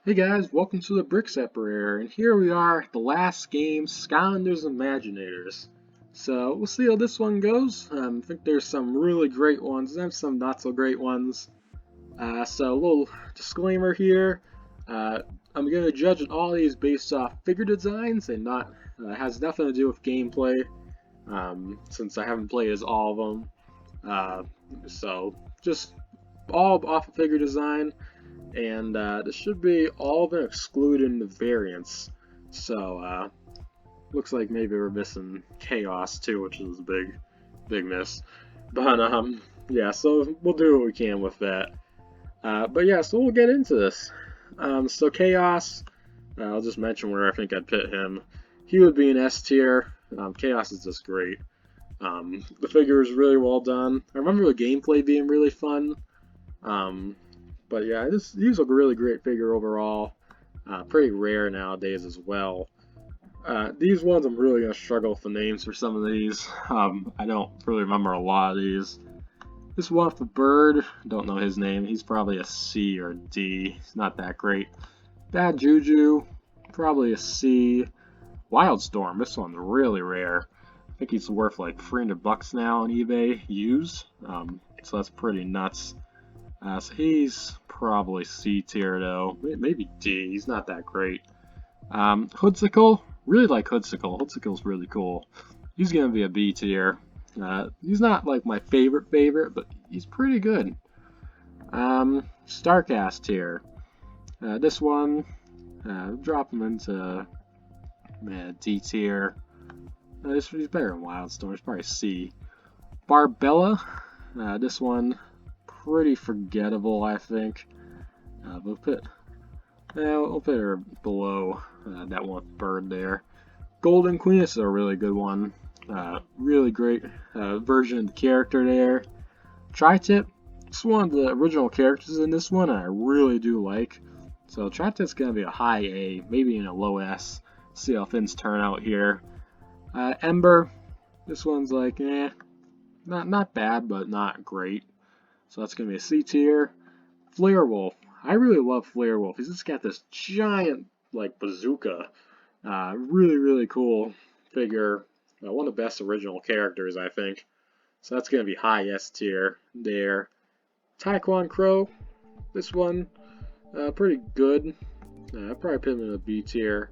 Hey guys, welcome to the Brick Separator, and here we are at the last game, Skylanders Imaginators. So we'll see how this one goes. I think there's some really great ones and some not so great ones. So a little disclaimer here. I'm going to judge all these based off figure designs and not has nothing to do with gameplay, since I haven't played as all of them. So just all off of figure design. And this should be all of them excluding the variants. So looks like maybe we're missing Chaos too, which is a big miss. But yeah, so we'll do what we can with that. But yeah, so we'll get into this. So Chaos, I'll just mention where I think I'd put him. He would be an S tier. Chaos is just great. The figure is really well done. I remember the gameplay being really fun. But yeah, he's a really great figure overall. Pretty rare nowadays as well. These ones I'm really going to struggle with the names for some of these. I don't really remember a lot of these. This one with the bird, don't know his name. He's probably a C or a D. He's not that great. Bad Juju, probably a C. Wildstorm, this one's really rare. I think he's worth like $300 now on eBay used. So that's pretty nuts. So he's probably C tier though, maybe D. He's not that great. Hoodsicle, really like Hoodsicle. Hoodsicle's really cool. He's gonna be a B tier. He's not like my favorite, but he's pretty good. Starcast tier. This one, drop him into D tier. He's better than Wildstorm. He's probably C. Barbella. This one, pretty forgettable, I think. We'll put her below that one bird there. Golden Queen, this is a really good one. Really great version of the character there. Tri-Tip, it's one of the original characters in this one, and I really do like. So Tri-Tip's gonna be a high A, maybe in a low S. See how things turn out here. Ember, this one's like not bad, but not great. So that's going to be a C tier. Flare Wolf. I really love Flare Wolf. He's just got this giant, like, bazooka. Really cool figure. One of the best original characters, I think. So that's going to be high S tier there. Taekwon Crow. This one, pretty good. I'd probably put him in a B tier.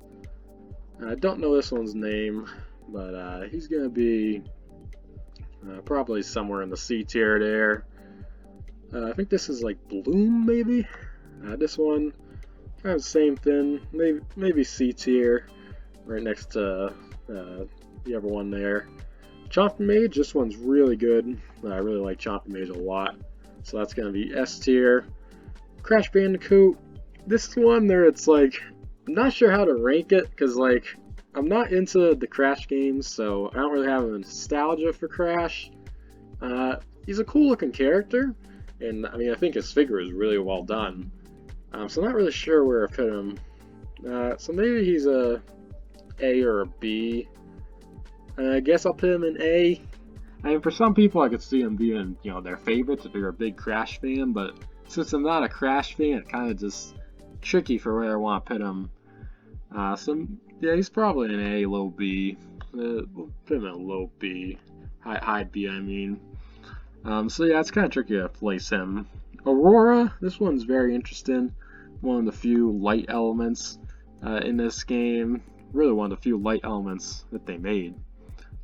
I don't know this one's name, but he's going to be probably somewhere in the C tier there. I think this is like Bloom, maybe? This one, kind of the same thing, maybe C tier, right next to the other one there. Chomping Mage, this one's really good. I really like Chomping Mage a lot, so that's going to be S tier. Crash Bandicoot, this one there, it's like, I'm not sure how to rank it, because like, I'm not into the Crash games, so I don't really have a nostalgia for Crash. He's a cool looking character. And I mean, I think his figure is really well done. So I'm not really sure where I put him. So maybe he's a A or a B. I guess I'll put him in A. I mean, for some people, I could see him being, their favorites if you're a big Crash fan. But since I'm not a Crash fan, it's kind of just tricky for where I want to put him. So yeah, he's probably an A, low B. We'll put him in a low B, high B, I mean. So yeah, it's kind of tricky to place him. Aurora, this one's very interesting. One of the few light elements in this game. Really one of the few light elements that they made.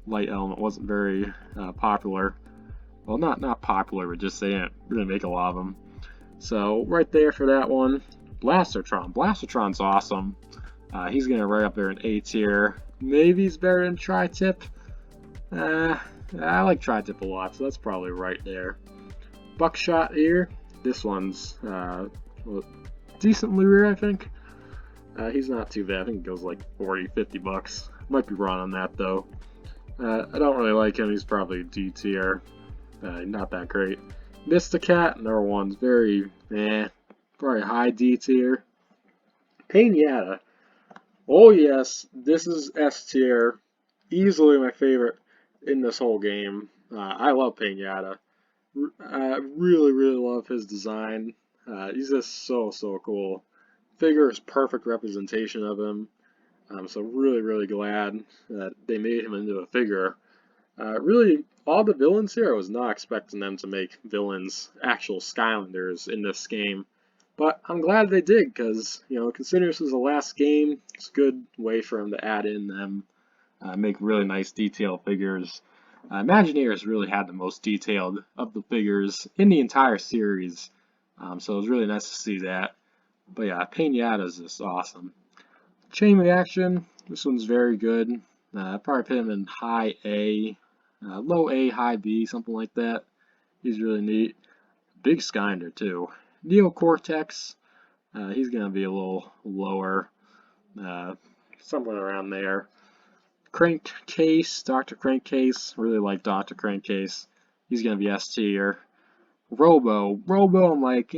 Light element wasn't very popular. Well, not popular, but just they didn't really make a lot of them. So right there for that one. Blastertron. Blastertron's awesome. He's gonna right up there in A tier. Maybe he's better than Tri-Tip. I like Tri-Tip a lot, so that's probably right there. Buckshot here. This one's decently rare, I think. He's not too bad. I think it goes like $40-50. Might be wrong on that, though. I don't really like him. He's probably D tier. Not that great. Mysticat, another one's very, probably high D tier. Pinata. Oh yes, this is S tier. Easily my favorite in this whole game. I love Pinata. I really love his design. He's just so cool. figure is perfect representation of him. So really glad that they made him into a figure. Really, all the villains here, I was not expecting them to make villains, actual Skylanders in this game. But I'm glad they did, because, you know, considering this was the last game, it's a good way for them to add in them, make really nice detailed figures. Imaginators really had the most detailed of the figures in the entire series, so it was really nice to see that. But yeah, Pinata's just awesome. Chain Reaction, this one's very good. Probably put him in high A, low A, high B, something like that. He's really neat. Big Skylander too. Neocortex, he's going to be a little lower, somewhere around there. Crankcase, Dr. Crankcase, really like Dr. Crankcase. He's going to be S tier. Robo, I'm like,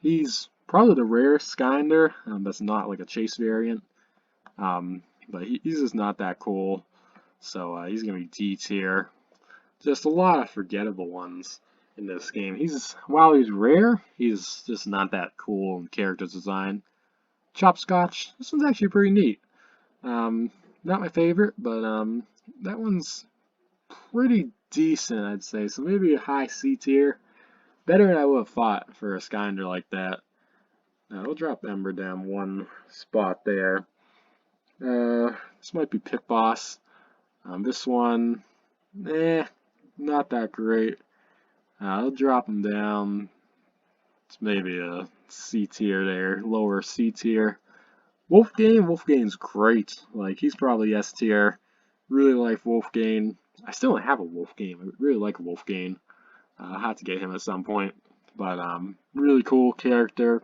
he's probably the rarest Skylander that's not like a chase variant. But he's just not that cool. So he's going to be D tier. Just a lot of forgettable ones in this game. While he's rare, he's just not that cool in character design. Chopscotch, this one's actually pretty neat. Not my favorite, but that one's pretty decent, I'd say. So maybe a high C tier. Better than I would have thought for a Skylander like that. We'll drop Ember down one spot there. This might be Pit Boss. This one, not that great. I'll drop him down. It's maybe a C tier there, lower C tier. Wolfgame's great. Like, he's probably S tier. Really like Wolfgame. I still don't have a Wolfgame. I really like Wolfgame. I'll have to get him at some point. But really cool character.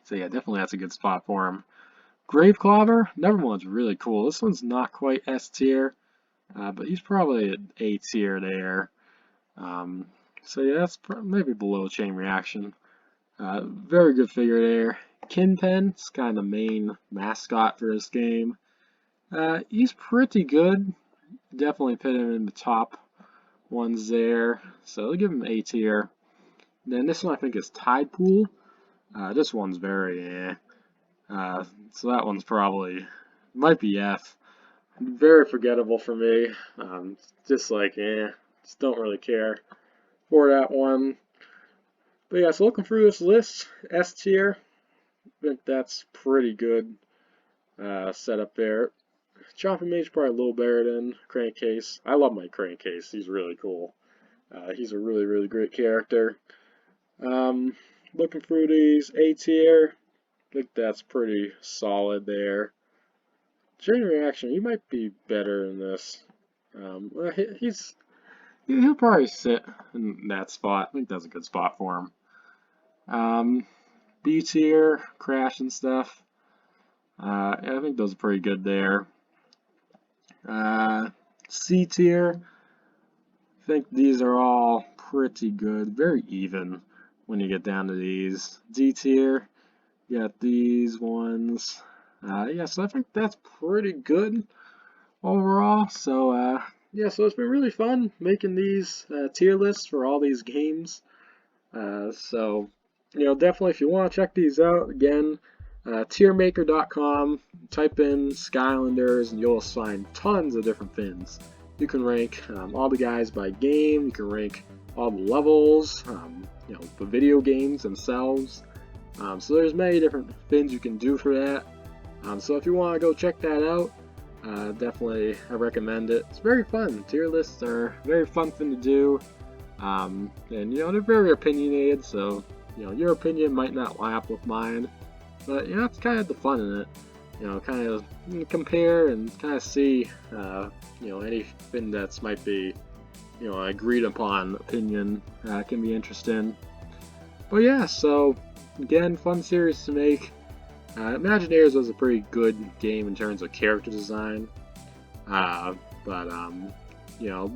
So yeah, definitely that's a good spot for him. Graveclobber, another one's really cool. This one's not quite S tier, but he's probably an A tier there. So yeah, that's maybe below Chain Reaction. Very good figure there. Kinpen, it's kind of the main mascot for this game. He's pretty good. Definitely put him in the top ones there. So I'll give him A tier. Then this one I think is Tide Pool. This one's very so that one's probably, might be F. Very forgettable for me. Just like, just don't really care for that one. But yeah, so looking through this list, S tier, I think that's pretty good setup there. Chopping Mage probably a little better than Crankcase. I love my Crankcase. He's really cool. He's a really great character. Looking through these, A tier, I think that's pretty solid there. Chain Reaction, he might be better in this. He'll probably sit in that spot. I think that's a good spot for him. B tier, Crash and stuff. I think those are pretty good there. C tier, I think these are all pretty good, very even when you get down to these. D tier, you got these ones. Yeah, so I think that's pretty good overall. So yeah, so it's been really fun making these tier lists for all these games. So you know, definitely if you want to check these out, again, tiermaker.com, type in Skylanders and you'll find tons of different fins. You can rank all the guys by game, you can rank all the levels, you know, the video games themselves. So there's many different fins you can do for that. So if you want to go check that out, definitely I recommend it. It's very fun. Tier lists are a very fun thing to do. And you know, they're very opinionated, so you know, your opinion might not line up with mine, but you know, it's kind of the fun in it. You know, kind of compare and kind of see, you know, anything that's might be, you know, agreed upon opinion can be interesting. But yeah, so again, fun series to make. Imaginators was a pretty good game in terms of character design, but you know,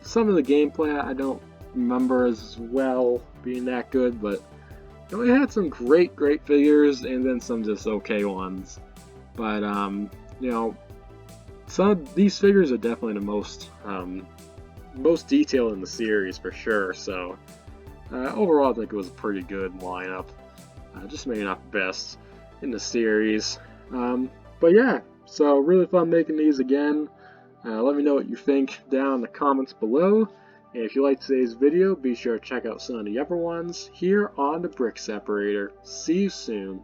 some of the gameplay I don't remember as well being that good, but you know, it had some great figures and then some just okay ones. But you know, some of these figures are definitely the most detailed in the series for sure. So overall, I think it was a pretty good lineup. Just maybe not the best. in the series. But yeah, so really fun making these again. Let me know what you think down in the comments below. And if you liked today's video, be sure to check out some of the other ones here on the Brick Separator. See you soon.